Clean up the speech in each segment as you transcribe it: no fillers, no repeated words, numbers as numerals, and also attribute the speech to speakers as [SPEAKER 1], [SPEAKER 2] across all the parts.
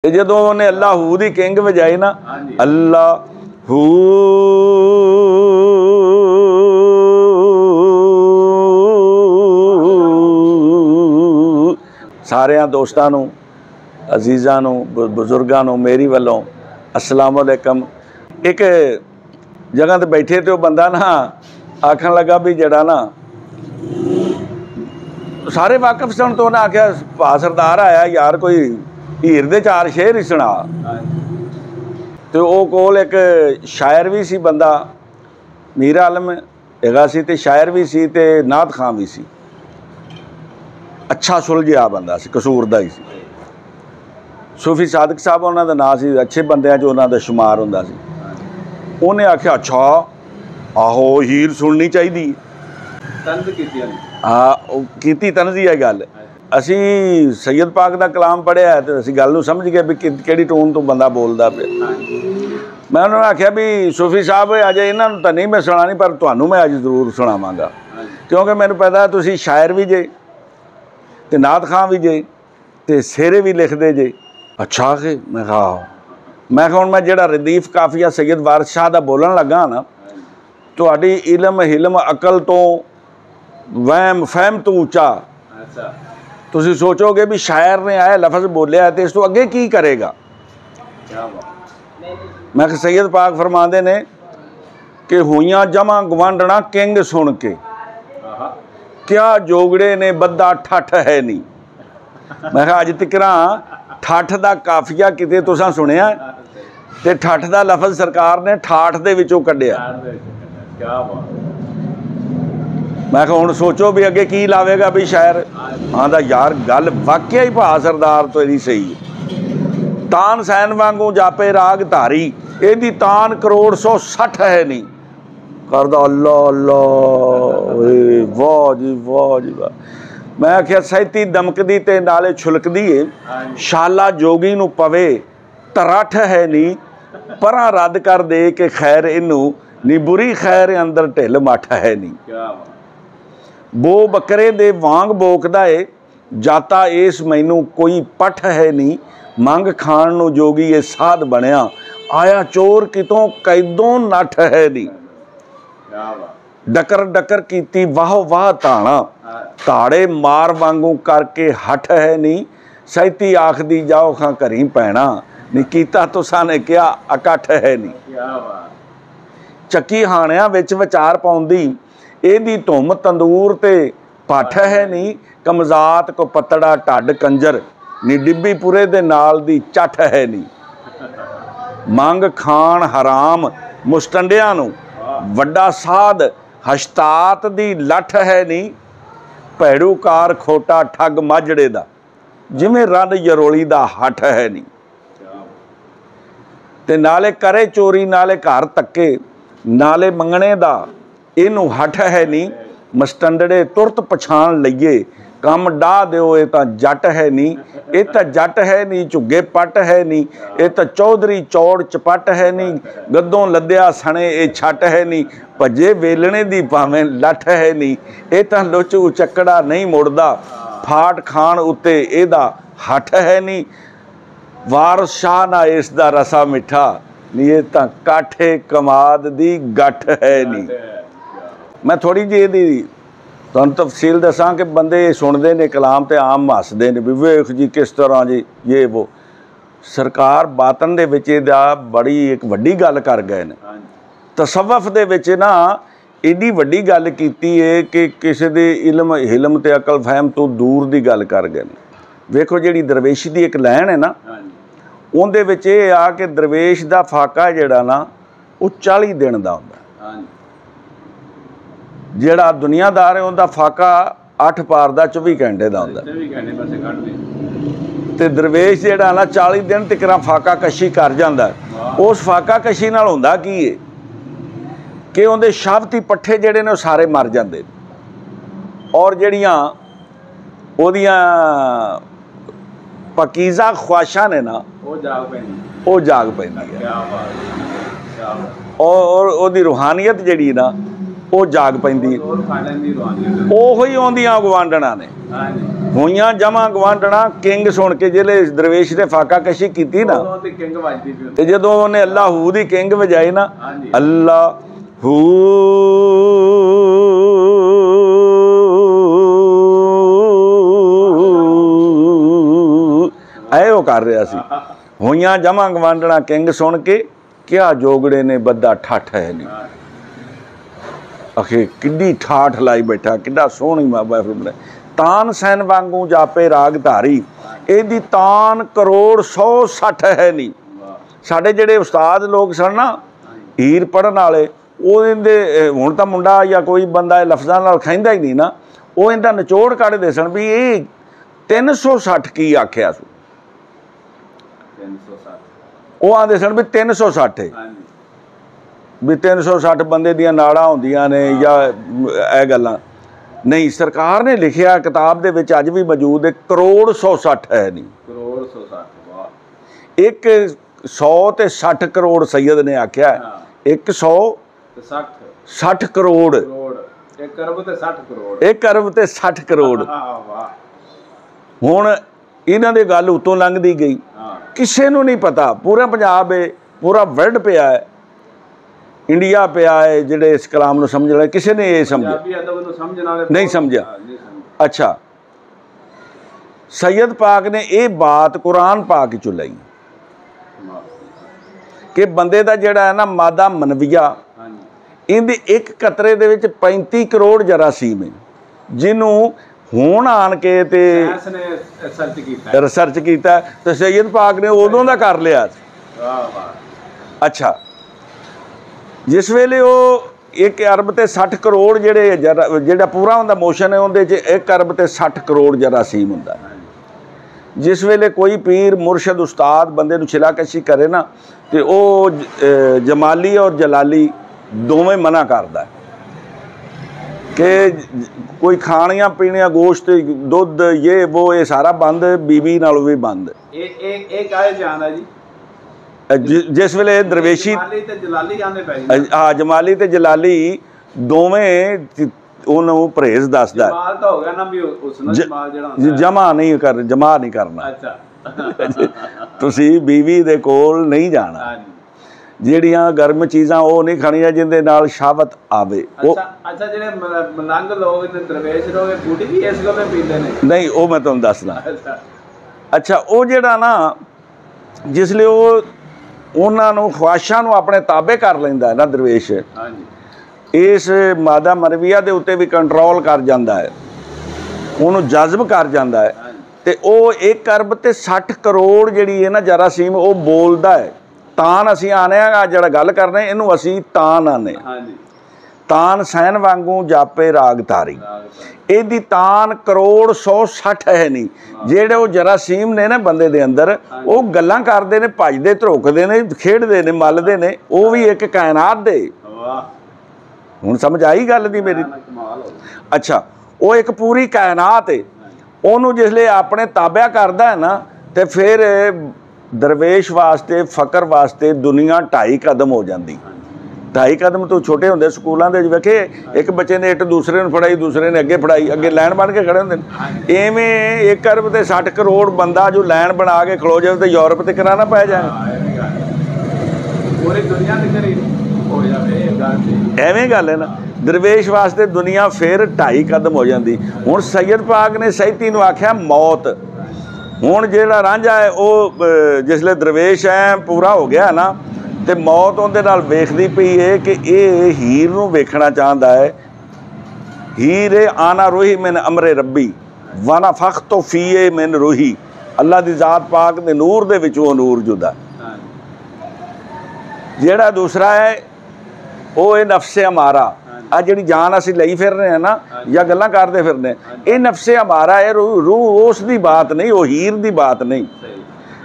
[SPEAKER 1] ਜਦੋਂ ਉਹਨੇ ਅੱਲਾ ਹੂ ਦੀ ਕਿੰਗ ਵਜਾਈ ਨਾ, ਅੱਲਾ ਹੂ ਸਾਰਿਆਂ ਦੋਸਤਾਂ ਨੂੰ, ਅਜ਼ੀਜ਼ਾਂ ਨੂੰ, ਬਜ਼ੁਰਗਾਂ ਨੂੰ ਮੇਰੀ ਵੱਲੋਂ अस्सलाम वालेकुम। एक जगह ते बैठे तो बंदा ना आखन लगा भी जड़ा ना सारे वाकफ सन, तो उन्हें आख्या भा सरदार आया यार कोई हीर दे 4 शेर ही सुना। तो वो कोल एक शायर भी सी बंदा, मीर आलम हैगा सी ते शायर भी सी ते नात खां भी सी, अच्छा सुलझिया बंदा सी, कसूर दा ही सी। सूफी सादक साहब उन्होंने नाम से अच्छे बंदियां चो उन्होंने शुमार होंदा सी। उन्हें आख्या अच्छा आहो हीर सुननी चाहिए। हाँ की तनजी है गल। असी सैयद पाक का कलाम पढ़िया तो असी गल नूं समझ गए भी कि टोन तो बंदा बोलता पे। मैं उन्होंने आख्या भी सूफी साहब अजे इन्हों तो नहीं मैं सुना, पर तुहानूं मैं अज जरूर सुनावांगा, क्योंकि मैनूं पता तुसीं शायर भी जे ते नात खां भी जे ते सेरे भी लिखते जे। अच्छा कि मैं कहा मैं जिहड़ा रदीफ काफिया सैयद वारिस शाह दा बोलन लगा ना, तुहाडी इलम हिलम अकल तो वहम फहम तो ऊँचा। तुसीं सोचोगे भी शायर ने आया लफज बोलिया तो इस तो अगे की करेगा। मैं सैयद पाक फरमाते ने कि होइयां जमा गवांडना किंग सुन के, क्या जोगड़े ने बद्दा ठठ है नहीं। मैं कहा अज तकरा ठठ दा काफिया किते तुसां सुनिया ते ठठ दा लफज सरकार ने ठाठ दे विचों कढ़िया। मैं कहा हुण सोचो भी अगे की लावेगा भी शायर। आंदा यार गल वाकई ही भा सरदार तो इहदी सही है। तान सैन वांगू जापे राग धारी, इहदी तान करोड़ 160 है नहीं। करदा अल्लाह अल्लाह वाह जी वाह जी वाह। मैं आख्या सैती दमकदी ते नाले छुलकदी है, शाला जोगी नूं पवे तरठ है नी, परां रद्द कर दे के खैर इनू नी, बुरी खैर अंदर ढिल मठ है नी। बो बकरे दे वांग बोकदा है, जाता इस मैनू कोई पठ है नी, मंग खाण नूं जोगी ये साध बनिया, आया चोर कितों कैदों नठ है नी। डकर डकर कीती वाह वाह ताना, ताड़े मार वांगू करके हठ है नी, सैती आखदी जाओ खां घरी पैना, नी कीता तुसां ने क्या अकठ है नी। चक्की हाणिया विच विचार पाउंदी, एदी धुम तंदूर ते पठ है नी, कमजात को पतड़ा ढड कंजर, नी डिब्बीपुरे दे नाल दी चठ है नी। मंग खाण हराम मुस्टंडियां नूं, वड्डा साध हशतात दी लठ है नी, भैड़ूकार खोटा ठग माजड़े दा, जिमें रन यरोली दा हठ है नी। ते नाले करे चोरी नाले घर तक्के, नाले मंगने दा इनू हठ है नी, मस्टंडड़े तुरत पछाण लईए, कम डाह दिओ ये तां जट है नी, ये तां जट है नी झुग्गे पट है नी, ये तां चौधरी चौड़ चपट है नी, गद्दों लद्या सने ये छट है नी, भजे वेलणे दी भावें लठ है नी, ये तां लुचू चकड़ा नहीं मुड़दा, फाट खान उत्ते एदा हठ है नी, वारिस शाह ना इसदा रसा मिठा, नी ये तां काठे कमाद दी गठ है नी। मैं थोड़ी जी दी तुहानूं तफसील दसां कि बंदे सुनते ने कलाम ते आम हसदे ने भी वेख जी किस तरह जी ये वो। सरकार बातन दे विच इहदा बड़ी एक वड्डी गल कर गए ने। तसव्वुफ दे विच ना एडी वड्डी गल कीती है कि किसी दे इलम हिलम ते अकल फहम तो दूर दी गल कर गए ने। वेखो जिहड़ी दरवेशी दी एक लैन है ना, उहदे विच इह आ कि दरवेश दा फाका जिहड़ा ना वो 40 दिन दा हुंदा, जिहड़ा दुनियादार है उनका फाका 8 पार का 24 घंटे का होंदा। ते दरवेश जिहड़ा ना 40 दिन तक फाका कशी कर जांदा। उस फाका कशी नाल हुंदा की है कि उहदे शावती पट्ठे जिहड़े ने सारे मर जांदे, और जिहड़ियां ओहदियां पकीज़ा ख्वाहिशां ने ना वो जाग पैंदी है, और ओहदी रूहानियत जिहड़ी ना ਉਹ ਜਾਗ ਪੈਂਦੀ ਉਹੋ ਹੀ ਆਉਂਦੀਆਂ ਗਵਾਂਢਣਾ ਨੇ ਹੋਈਆਂ ਜਮਾ ਗਵਾਂਢਣਾ ਕਿੰਗ ਸੁਣ ਕੇ ਜਿਹੜੇ ਦਰਵੇਸ਼ ਨੇ ਫਾਕਾ ਕਸ਼ੀ ਕੀਤੀ ਨਾ ਤੇ ਜਦੋਂ ਉਹਨੇ ਅੱਲਾ ਹੂ ਦੀ ਕਿੰਗ ਵਜਾਈ ਨਾ ਅੱਲਾ ਹੂ ਐ ਉਹ ਕਰ ਰਿਹਾ ਸੀ ਹੋਈਆਂ ਜਮਾ ਗਵਾਂਢਣਾ ਕਿੰਗ ਸੁਣ ਕੇ ਕਿਆ ਜੋਗੜੇ ਨੇ ਬੱਦਾ ਠੱਠ ਹੈ ਨਹੀਂ ਅਖੇ ਕਿੱਡੀ ਠਾਠ ਲਾਈ ਬੈਠਾ ਕਿੱਡਾ ਸੋਹਣੀ ਬਾਬਾ ਫਿਰ ਤਾਨ ਸੈਨ ਵਾਂਗੂ ਜਾਪੇ ਰਾਗ ਧਾਰੀ ਇਹਦੀ ਤਾਨ ਕਰੋੜ 160 ਹੈ ਨਹੀਂ ਸਾਡੇ ਜਿਹੜੇ ਉਸਤਾਦ ਲੋਕ ਸਨ ਨਾ ਹੀਰ ਪੜ੍ਹਨ ਵਾਲੇ ਉਹ ਇਹਦੇ ਹੁਣ ਤਾਂ ਮੁੰਡਾ ਜਾਂ ਕੋਈ ਬੰਦਾ ਲਫ਼ਜ਼ਾਂ ਨਾਲ ਖਾਂਦਾ ਹੀ ਨਹੀਂ ਨਾ ਉਹ ਇਹਦਾ ਨਿਚੋੜ ਕੱਢਦੇ ਸਨ ਵੀ ਇਹ 360 ਕੀ ਆਖਿਆ ਸੀ ਉਹ ਆਂਦੇ ਸਨ ਵੀ 360 ਹੈ ਵੀ 360 ਬੰਦੇ ਦੀਆਂ ਨਾੜਾਂ ਹੁੰਦੀਆਂ ਨੇ ਜਾਂ ਇਹ ਗੱਲਾਂ ਨਹੀਂ ਸਰਕਾਰ ਨੇ ਲਿਖਿਆ ਕਿਤਾਬ ਦੇ ਵਿੱਚ ਅੱਜ ਵੀ ਮੌਜੂਦ ਹੈ ਕਰੋੜ 160 ਹੈ ਨਹੀਂ ਕਰੋੜ 160 ਵਾਹ ਇੱਕ 100 ਤੇ 60 ਕਰੋੜ ਸੈयद ਨੇ ਆਖਿਆ 100 ਤੇ 60 ਕਰੋੜ 1 ਅਰਬ ਤੇ 60 ਕਰੋੜ 1 ਅਰਬ ਤੇ 60 ਕਰੋੜ ਹੁਣ ਇਹਨਾਂ ਦੀ ਗੱਲ ਉਤੋਂ ਲੰਘਦੀ ਗਈ ਕਿਸੇ ਨੂੰ ਨਹੀਂ ਪਤਾ ਪੂਰਾ ਪੰਜਾਬ ਹੈ ਪੂਰਾ ਵਰਲਡ ਪਿਆ ਹੈ इंडिया पिया है जिहड़े इस कलाम नूं समझ वाले किसी ने ये समझा नहीं समझा अच्छा सैयद पाक ने ये बात कुरान पाक चो लई कि बंदे दा जिहड़ा है ना मादा मनविया इहदे एक कतरे दे विच 35 करोड़ जरासीम है जिन्हों हुण आन के ते रिसर्च कीता ते सैयद पाक ने उदों दा कर लिया अच्छा जिस वेले वो 1 अरब ते 60 करोड़ जेड़ा पूरा उनका मोशन है उहदे 1 अरब ते 60 करोड़ जरासीम हुंदा जिस वेले कोई पीर मुर्शद उस्ताद बंदे नूं छिलाकशी करे ना तो वो जमाली और जलाली दोवें मना करदा कि कोई खाणियां पीणियां गोश्त दुध ये वो ये सारा बंद बीबी नालों भी बंद जी जिस वेले दरवेशी हाँ जमाली ते जलाली दोवें उन्होंने परहेज दसदा जमा नहीं करना तुसी बीवी दे कोल नहीं जाना ਜਿਹੜੀਆਂ गर्म चीज़ां वो नहीं खानियां जिंदे नाल शावत आवे नहीं वो मैं तुहानूं दसदा अच्छा वो जिहड़ा ना जिसले वो उन्होंने ख्वाहिशां नूं अपने ताबे कर लैंदा है ना दरवेश इस मादा मरविया के उत्ते भी कंट्रोल कर जाता है उन्होंने जज्ब कर जाता है तो वह 1 अरब ते 60 करोड़ जी है ना जरासीम वो बोलता है तान असी आने जरा गल करने इनू असी तान आने तान सैन वांगू जापे राग धारी ਇਹਦੀ तान करोड़ 160 है नहीं ਜਿਹੜੇ ਉਹ ਜਰਾਸੀਮ ਨੇ ਨਾ ਬੰਦੇ ਦੇ ਅੰਦਰ ਉਹ ਗੱਲਾਂ ਕਰਦੇ ਨੇ ਭੱਜਦੇ ਧਰੋਕਦੇ ਨੇ ਖੇਡਦੇ ਨੇ ਮੱਲਦੇ ਨੇ ਉਹ ਵੀ ਇੱਕ ਕਾਇਨਾਤ ਦੇ ਹੁਣ ਸਮਝ ਆਈ ਗੱਲ ਦੀ ਮੇਰੀ ਅੱਛਾ ਉਹ ਇੱਕ ਪੂਰੀ ਕਾਇਨਾਤ ਹੈ ਉਹਨੂੰ ਜਿਸਲੇ ਆਪਣੇ ਤਾਬਿਆ ਕਰਦਾ ਹੈ ਨਾ ਤੇ ਫਿਰ ਦਰਵੇਸ਼ ਵਾਸਤੇ ਫਕਰ ਵਾਸਤੇ ਦੁਨੀਆ 2.5 ਕਦਮ ਹੋ ਜਾਂਦੀ 2.5 कदम तो छोटे होंगे स्कूलों के वेखे एक बच्चे ने इट दूसरे ने फड़ाई दूसरे ने अगे फड़ाई अगे लैन बन के खड़े होंगे इवें 1 अरब ते 60 करोड़ बंदा जो लैन बना के खलो जाए तो यूरोप ते कराना पै जाए एवें गल है ना दरवेश वास्ते दुनिया फिर 2.5 कदम हो जाती हुण सैयद पाक ने सैयदी नूं आख्या मौत हुण जिहड़ा रांझा है वो जिसले दरवेश है पूरा हो गया ना तो मौत उहदे नाल वेखदी पई है कि ये हीर नूं वेखना चाहता है हीर आना रूही मिन अमरे रब्बी वाना फख तो फीए मिन रूही अल्लाह दी जात पाक दे नूर दे विचों नूर जुदा जिहड़ा दूसरा है वो है नफ्से हमारा आ जिहड़ी जान असीं लई फिर रहे हैं ना या गल्लां करदे फिरने ये नफ्से हमारा है रूह उस दी बात नहीं वो हीर दी बात नहीं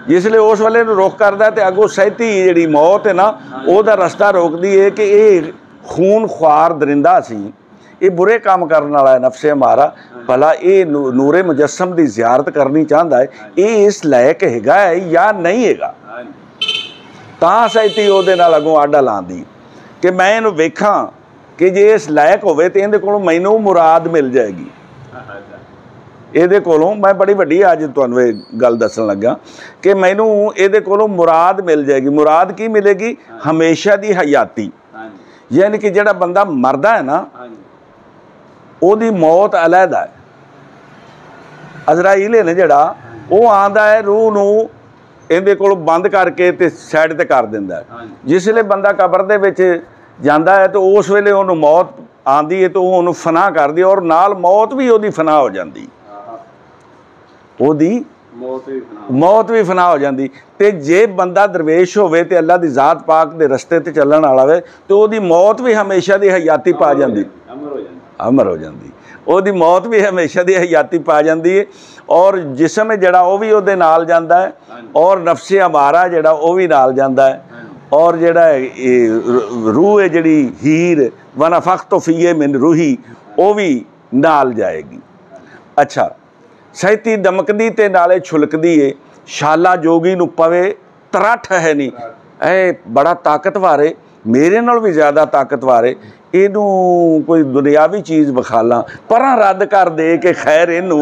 [SPEAKER 1] जिसले उस वाले रुख करता तो अगों सैती जी मौत है ना वह रस्ता रोकती है कि ये खून ख्वार दरिंदा सी ये बुरे काम करने वाला है नफ्से हमारा भला ये नूरे मुजस्सम की जियारत करनी चाहता है ये इस लायक हैगा है या नहीं हैगा तां सैती वो अगों आडा लाँदी कि मैं इनू वेखां कि जे इस लायक होवे तो इहदे कोलों मैनू मुराद मिल जाएगी। ਇਹਦੇ ਕੋਲੋਂ मैं बड़ी वड्डी अज तुहानूं ਇਹ गल दसन लगा कि मैनू ਇਹਦੇ कोलों मुराद मिल जाएगी। मुराद की मिलेगी? हमेशा की हयाती। यानी कि जिहड़ा बंदा मरदा है ना, ਉਹਦੀ मौत अलहदा है। अजराइल ने जिहड़ा वो आंदा है रूह नूं ਇਹਦੇ ਕੋਲ बंद करके ते साइड ते कर दिंदा है। जिसले बंदा कबर दे विच जांदा है तो उस वेले उहनूं मौत आंदी है तो उहनूं फना करदी और नाल मौत भी उहदी फना हो जांदी, ਉਹਦੀ मौत भी फना हो जाती। तो जे बंदा दरवेश होवे ते अल्लाह दी ज़ात पाक दे रस्ते ते चलण वाला होवे तो ਉਹਦੀ मौत भी हमेशा दी हयाती पा जाती, अमर हो जाती। ਉਹਦੀ मौत भी हमेशा दी हयाती पा जाती है और जिस्म है जिहड़ा वो भी ਉਹਦੇ नाल जांदा है और नफ्से अमारा जिहड़ा वो भी नाल जांदा है और जिहड़ा रूह है जिहड़ी हीर वनफख्तु फीहि मिन रूही वो भी नाल जाएगी। अच्छा, सैती दमकदी ते नाले छुलकदी है, शाला जोगी नूं पवे तरठ है नहीं, ए बड़ा ताकतवर है, मेरे नाल भी ज़्यादा ताकतवर है, इनू कोई दुनियावी चीज़ विखा परां रद्द कर दे के खैर इनू,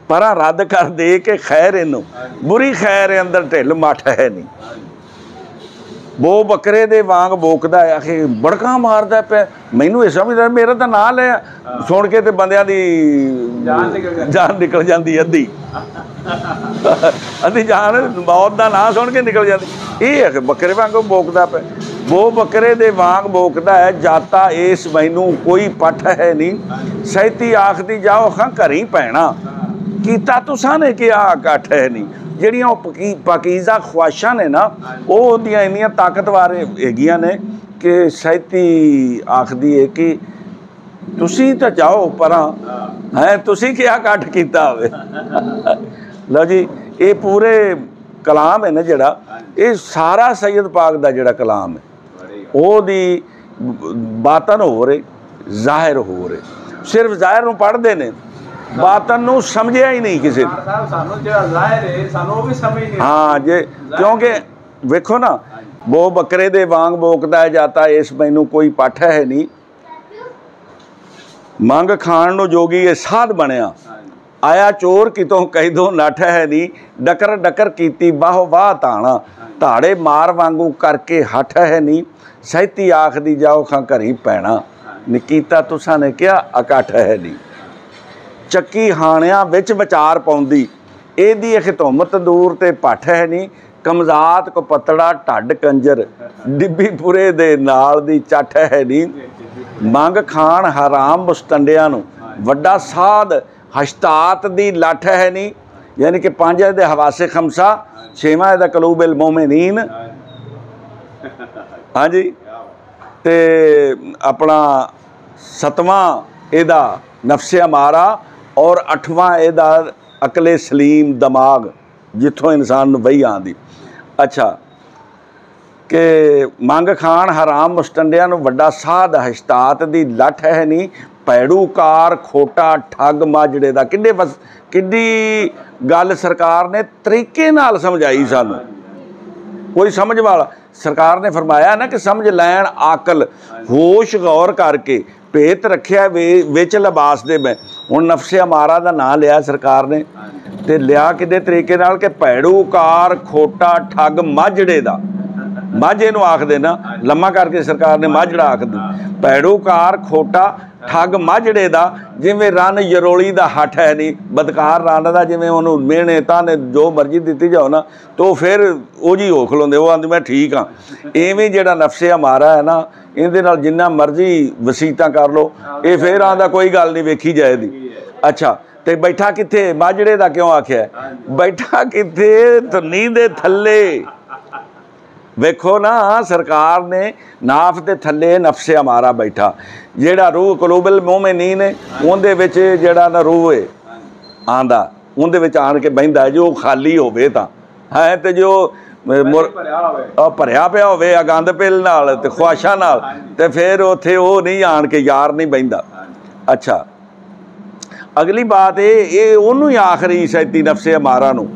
[SPEAKER 1] परां रद्द कर दे के खैर इनू, बुरी खैर अंदर ढिल मठ है नहीं। वो बकरे दे वांग बोकदा है, आखे बड़का मारदा पे, मैनू ये समझदा मेरा तो नां लिया सुन के ते बंदियां दी जान निकल जाती, अद्धी अद्धी जान मौत का नां सुन के निकल जाती। ये है कि बकरे वांग बोकदा पे, वो बकरे दे वांग बोकदा है, जाता इस मैनू कोई पठ है नहीं, सैती आखदी जाओ खां घरी पैना, कीता तुसां ने कि आ कठ है नहीं। ਜਿਹੜੀਆਂ पाकीज़ा ख्वाहिशां ने ना वो ਉਹਦੀਆਂ ਇੰਨੀਆਂ ताकतवर ਹੈਗੀਆਂ ने कि सैती आखदी है कि तुसी तो जाओ परां है, तुसी क्या कट कीता होवे। लो जी, ये पूरे कलाम है ना जिहड़ा, ये सारा सैयद पाक दा जिहड़ा कलाम है ओहदी बातन हो रहे, ज़ाहिर हो रहे, सिर्फ ज़ाहिर नूं पढ़दे ने, बातन नूं समझिया ही नहीं किसी। हाँ जे, क्योंकि वेखो ना, वो बकरे दे वांग बोकदा है, जाता इस मैनू कोई पठ है नहीं, मंग खाण नूं जोगी ये साध बनिया, आया चोर कितों कैदों नठ है नहीं, डकर डकर कीती बाहो वाह ताना, धाड़े मार वांगू करके हठ है नहीं, सैती आखदी जाओ खां घरी पैना, निकीता तुसां ने क्या अकठ है नहीं। ਚੱਕੀ ਹਾਣਿਆਂ ਵਿੱਚ ਵਿਚਾਰ ਪਾਉਂਦੀ, ਇਹਦੀ ਇਹ ਧੁੰਮਤ ਦੂਰ ਤੇ ਭੱਠ ਹੈ ਨਹੀਂ, ਕਮਜ਼ਾਤ ਕੋ ਪਤੜਾ ਢੱਡ ਕੰਜਰ, ਡਿੱਬੀ ਪੁਰੇ ਦੇ ਨਾਲ ਦੀ ਚੱਠ ਹੈ ਨਹੀਂ, ਮੰਗ ਖਾਣ ਹਰਾਮ ਮੁਸਤੰਡਿਆਂ ਨੂੰ, ਵੱਡਾ ਸਾਧ ਹਸ਼ਤਾਤ ਦੀ ਲੱਠ ਹੈ ਨਹੀਂ। यानी कि 5 ਇਹਦੇ ਹਵਾਸੇ ਖਮਸਾ, 6ਵਾਂ ਇਹਦਾ ਕਲੂਬਲ ਮੋਮਿਨੀਨ। हाँ जी, ਤੇ अपना 7ਵਾਂ ਇਹਦਾ नफ्से अमारा और 8वां ਇਹਦਾ अकले सलीम दिमाग, जिथों इंसान नूं वही आंदी। अच्छा, कि मंग खाण हराम मुस्टंडियां नूं, वड्डा साध हशतात दी लठ है नहीं, पैड़ूकार खोटा ठग माजड़े दा। किड्डी गल सरकार ने तरीके नाल समझाई सानूं, कोई समझ वाला। सरकार ने फरमाया ना कि समझ लैन आकल, होश गौर करके भेत रखिया विच लिबास दे। मैं हुण नफ्से अमारा दा नाम लिया सरकार ने, ते लिया किदे तरीके नाल कि भैड़ूकार खोटा ठग माजड़े दा। मझ इहनूं आखदे ना, लम्मा करके सरकार ने माजड़ा आख दी। भैड़ूकार खोटा ठग माजड़े दा, जिवें रन यरोली दा हठ है नहीं, बदकार रन दा, जिवें उहनूं मेहने ताने जो मर्जी दित्ती जाओ ना तो फिर वो जी हो खलोंदे, वो आंदी मैं ठीक हाँ। इवें जिहड़ा नफ्से अमारा है ना, इहदे नाल जिन्ना मर्जी वसीयतां कर लो, ये फिर आंदा कोई गल नहीं वेखी जाएगी। अच्छा, ते बैठा कित्थे? माजड़े दा क्यों आख्या? बैठा कित्थे? धुनी दे थल्ले। वेखो ना, सरकार ने नाफ के थले नफ्से अमारा बैठा, जेड़ा रूह कलूबल मोमिनीन है, उहदे विच जेड़ा ना रूह है आंदा, उहदे विच आण के बहिंदा, जो खाली होवे तां है, ते जो भरिया पिया होवे गंद पिल नाल ते ख्वाहिशां नाल, ते फिर उत्थे वो नहीं आण के यार नहीं बहिंदा। अच्छा, अगली बात ये उहनूं ही आखरी सैती नफ्से अमारा नूं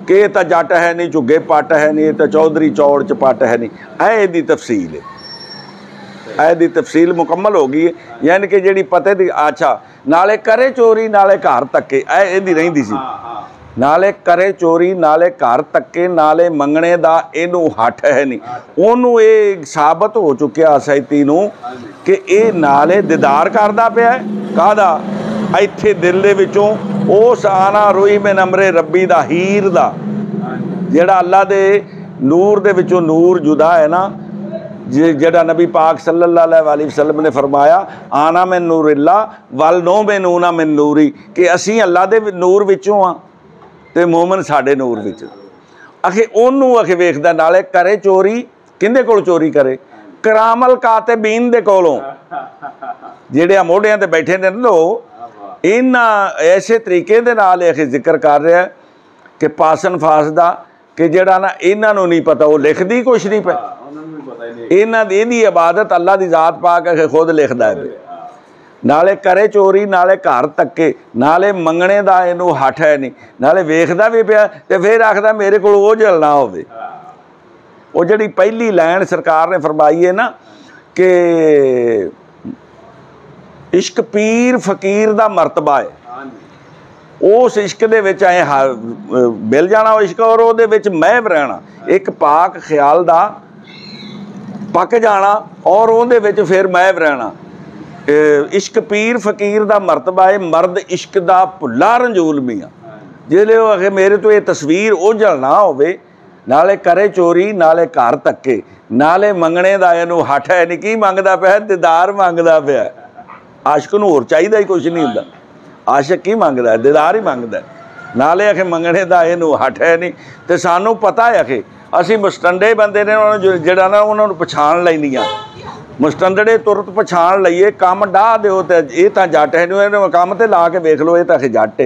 [SPEAKER 1] कि ये तो जट है नहीं, झुग्गे पट है नहीं, ये तो चौधरी चौड़ च पट है नहीं। ऐ इहदी तफसील है। ਇਹਦੀ ਤਫਸੀਲ ਮੁਕੰਮਲ ਹੋ ਗਈ ਹੈ, ਯਾਨੀ ਕਿ ਜਿਹੜੀ ਪਤੇ ਦੀ ਅੱਛਾ ਨਾਲੇ ਕਰੇ ਚੋਰੀ ਨਾਲੇ ਘਰ ਧੱਕੇ, ਇਹਦੀ ਰਹਿੰਦੀ ਸੀ। नाले करे चोरी नाले घर धक्के नाले मंगने दा इनू हट है नहीं। ओनू ये साबित हो चुकिया सैती नू कि ये नाले दीदार करदा पिया काहदा इत्थे दिल दे विचों उस आना रोई में नमरे रब्बी दा हीर दा जिहड़ा अल्लाह दे नूर दे विचों नूर जुदा है ना, जिहड़ा नबी पाक सल्लल्लाहु अलैहि वसल्लम ने फरमाया आना मिन नूरिल्ला वल नो बेनूना मिन नूरी, कि असीं अल्लाह दे नूर विचों आ ते मोमन साडे नूर विच। आखे ओनू आखे वेखदा नाले करे चोरी किंदे कोल चोरी करे, करामल कातिबीन दे कोलों जिहड़े मोढियां ते बैठे ने लो इन्हां ऐसे तरीके दे नाल आखे जिक्र कर रहा है कि पासन फास दा कि जिहड़ा ना इन्हां नूं नहीं पता वो लिखदी कुछ नहीं पे, इन्हां दी इबादत अल्लाह दी जात पाक आखे खुद लिखदा है। नाले करे चोरी नाले घर धक्के नाले मंगने दा इनू हट है नहीं, नाले वेखदा भी पिया ते फिर आखदा मेरे कोल वो जलना होवे। वो जिहड़ी पहली लाइन सरकार ने फरमाई है ना कि इश्क पीर फकीर दा मरतबा है, उस इश्क दे विच ऐ मिल जाना वो इश्क और उहदे विच महव रहना, एक पाक ख्याल दा पक जाना और उहदे विच फिर महव रहना। इश्क पीर फकीर दा मरतबा है, मर्द इश्क दा भुला रंजूल मियां जिहड़े आखे मेरे तो ये तस्वीर ओझल ना होवे। नाले करे चोरी नाले घर धक्के नाले मंगने दा इहनूं हट है नहीं, की मंगदा पिया दीदार मंगदा पिया। आशिक नूं होर चाहीदा ही कुछ नहीं हुंदा, आशिक की मंगदा है दीदार ही मंगदा है। नाले आखे मंगने दा इहनूं हट है नहीं ते सानूं पता है आखे असीं मुस्टंडे बंदे ने जिहड़ा ना उन्हां नूं पछाण लैंदियां मुस्टंदड़े तुरत पछाण लईए काम डाह दिओ ते ये तां जट है नहीं, इहनूं काम ते ला के वेख लो ये तां जट है,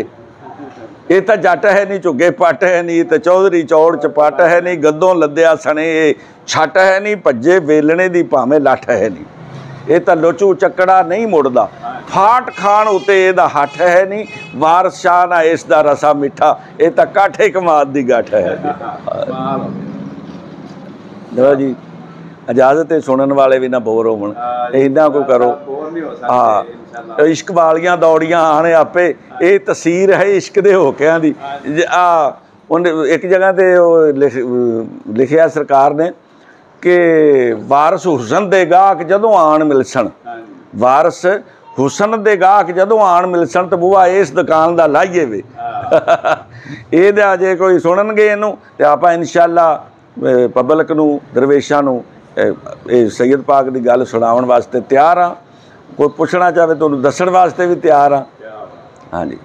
[SPEAKER 1] ये तां जट है नहीं, झुग्गे पट है नहीं, ते चौधरी चौड़ चपट है नहीं, गद्दों लद्दिया सने छट है नहीं, भज्जे वेलणे दी भावें लठ है नहीं, ये तां लुचू चक्कड़ा नहीं मुड़दा, फाट खान उत्ते इहदा हठ है नहीं, वारस शाह ना इसदा रसा मिठा, ये तां काठे कमाद दी गठ है। लो जी इजाजत है, सुनने वाले भी ना बोर होवन, इन्ना को करो। हाँ इश्क वालियां दौड़ियां आने आपे, ये तसीर है इश्क दे होकियां दी। एक जगह ते लिखिया सरकार ने कि वारस हुसन दे गाहक जदों आन मिलसन, वारस हुसन दे गाहक जदों आन मिलसन तो बुआ इस दुकान दा लाइए वे। ये जे कोई सुननगे इनू ते आपां इंशाअल्लाह पब्लिक नूं दरवेशां नूं सैयद पाक की गल सुनाउण वास्ते तैयार हाँ, कोई पुछना चाहे तो दस्सण वास्ते भी तैयार हाँ। हाँ जी।